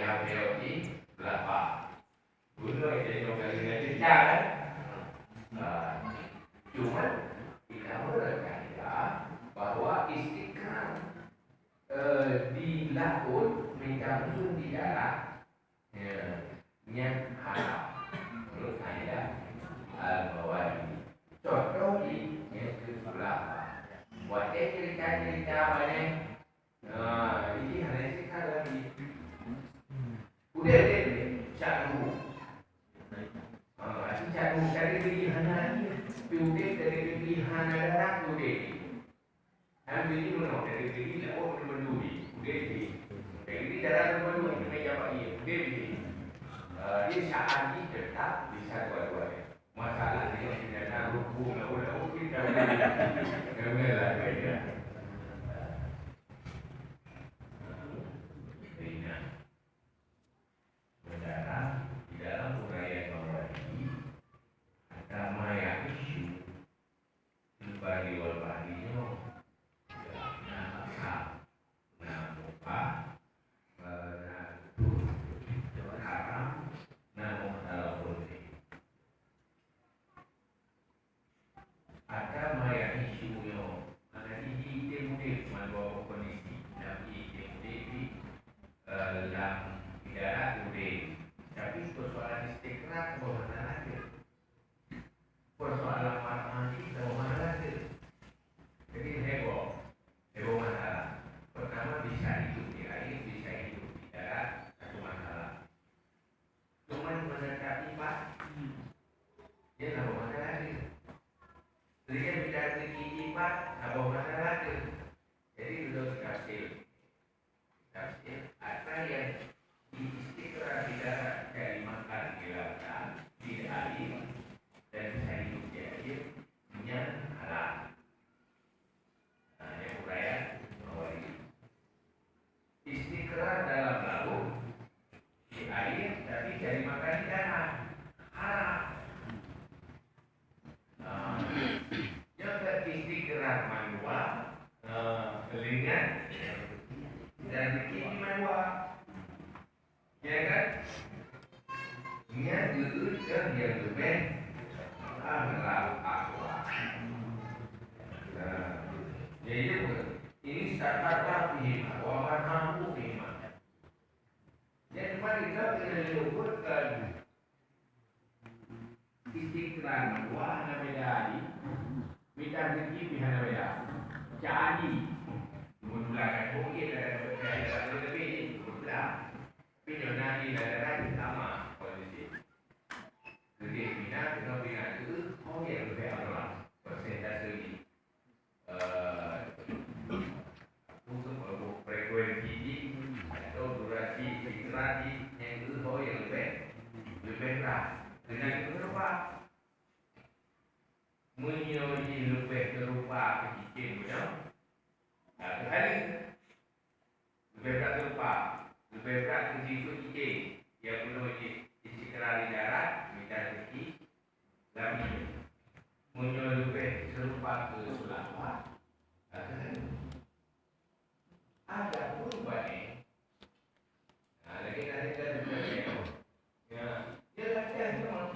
yang teori berapa? Guna jadi orang dengan cerita kan? Cuma kita merasakan bahawa istiqrar di laut mencampur di darat yang harap menurut saya Al-Mawali. Contoh di yang ke-8 buat cerita-cerita banyak ini hanya cerita lagi udah cakap cakap dari pilihan lagi udah dari pilihan darat udah ambil ini mana dari pilihan oh berduri udah dari darat berduri meja pagi udah dia saat ini tetap bisa dua-duanya masalah dia tidak tahu hukum kita lah kaya Saudara, di dalam uraian Mawali ada maya isu Bari wal bahriyo namupa haram namuhtalafuni ada maya isu yo ada ide-ide membawa kondisi dan ide-ide dalam darat udah tapi persoalan istiqrar ke mana lagi persoalan matematik ke mana lagi jadi heboh masalah pertama bisa hidup di air bisa hidup di darat satu masalah cuman mencapai pak dia tak masalah lagi jadi kan bicara tinggi pak tak masalah lagi jadi sudah tafsir apa yang istiqrar di darat dari makan di lautan di air dan bisa hidup di air yang halal. Yang uraian Mawali. Istiqrar dalam laut di air tapi dari makan di darat halal. Yang istiqrar manual kelingan dan bikin manual. Ya kan? Niat dulu kan yang lebih adalah akhlak. Jadi ini kata firman, waman mampu firman. Jadi mari kita menyebutkan istiqrar manual namanya minta rezeki pihak namanya jadi memulakan mungkin ada lebih mudah. Pindah nanti daerah sama kondisi. Jadi minat dengan minat itu yang lebih adalah persentase ini. Untuk frekuensi atau durasi istiqrar yang itu yang lebih berat. Dengan itu apa? Menyoji lebih berupa kecil, betul? Hari lebih berat berupa. Lebih berat ke situ ide yang perlu istiqrar di darat minta rezeki lagi muncul lebih serupa ke sulawat ada perubahan ni lagi kita ya dia latihan memang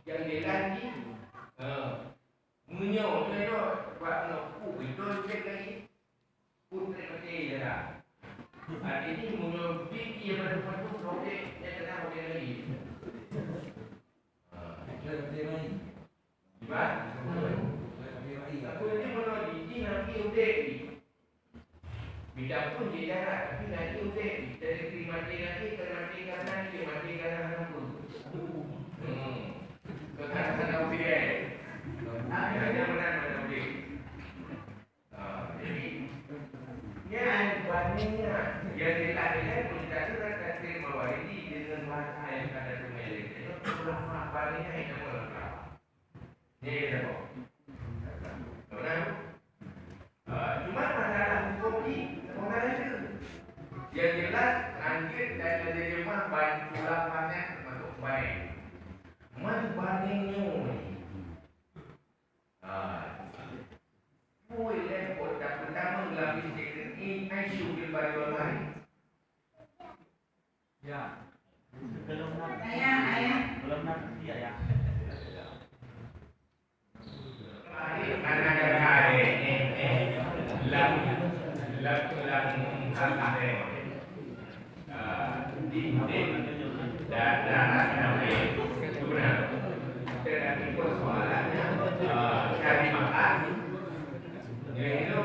yang dia lagi muncul dia buat nak betul lagi putri putih je lah. Hari ini muncul fikir pada padu projek yang kena projek lagi. Projek lagi. Gimana? Aku ini menolak ini nanti udah ni. Bila pun dia jarak tapi nanti udah ni. Dari kiri mati nanti ke mati kanan ke mati kanan pun. Ke kanan sana udah. Hanya benar mana udah. Jadi yang bandingnya yang dilakukan penjelasan tafsir Mawali dengan bahasa yang ada di Malaysia itu ulama bandingnya itu ulama. Ini apa? Benar? Cuma masalah hukum ini mengenai itu. Yang jelas lanjut dan menerima bantu ulamanya termasuk baik. Mana bandingnya ni? Boleh repot dan pertama melapis isu di bawah lain. Ya. Belum nanti ya. Cari makan, itu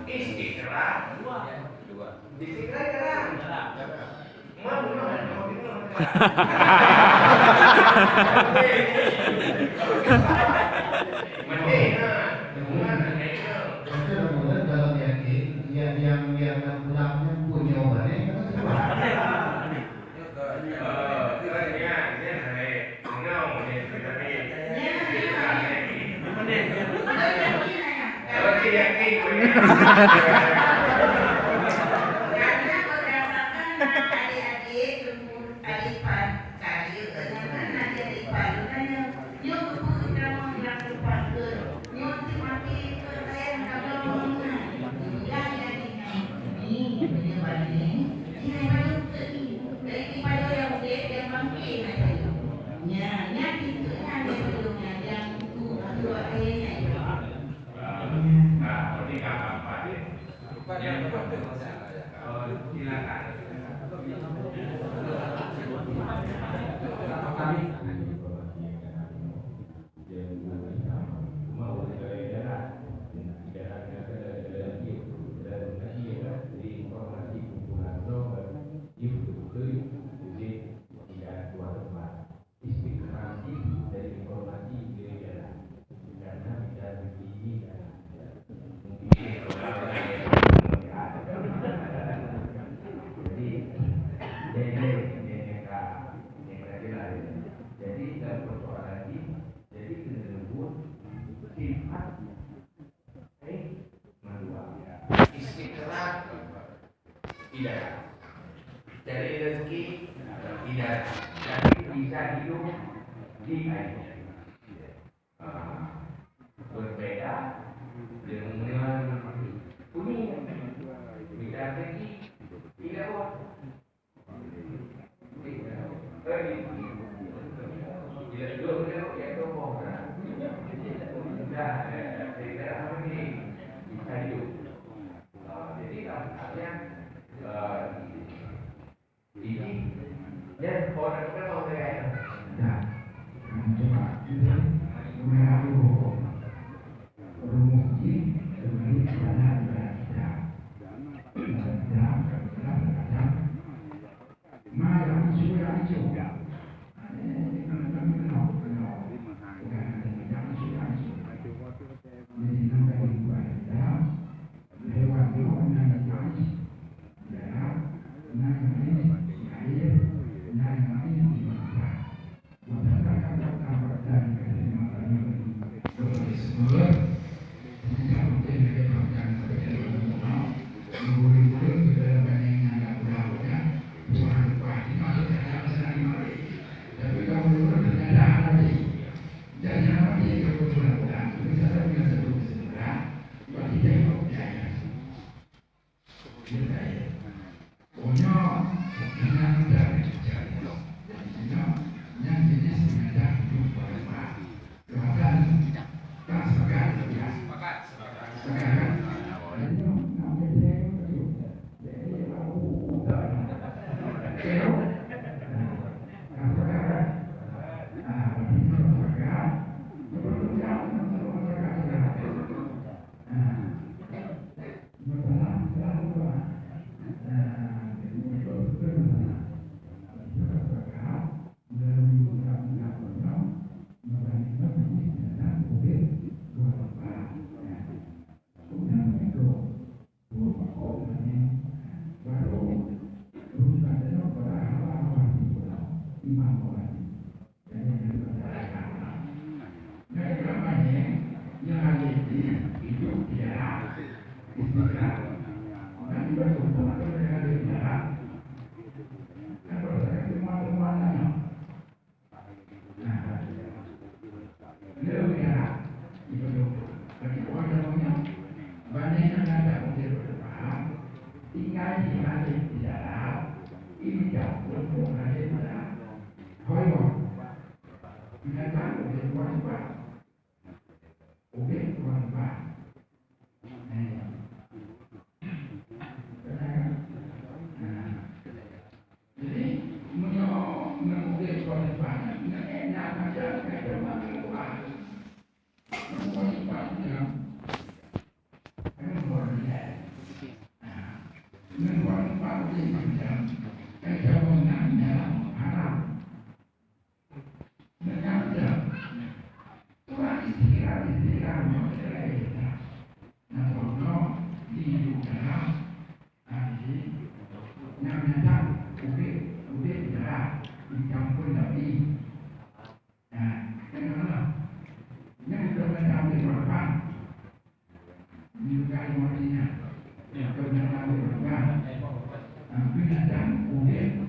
istiqra, istiqra kerang, mau bunuh, mau bunuh. Dalam yang pulangnya punya obatnya dari rezeki tidak, tapi bisa hidup di air. Berbeda dengan kuning, bisa rezeki tidak buat. Tidak belum ya itu mau sudah tidak lagi bisa hidup. Jadi artinya ini dan orang kita mau kayak tinggal ngaji nanti di dalam ini jauh ngaji dalam koyo binatang udah kuat udah kuat jadi mengulik kuat enak aja kayak memang kuat kuatnya memang pasti macam kewenangan dalam haram mengajar Tuhan istirahat maksudnya nah di dalam hati yang datang udah jarak dicampur lagi nah kenapa yang kebenaran berapa juga yang kebenaran berapa binatang udah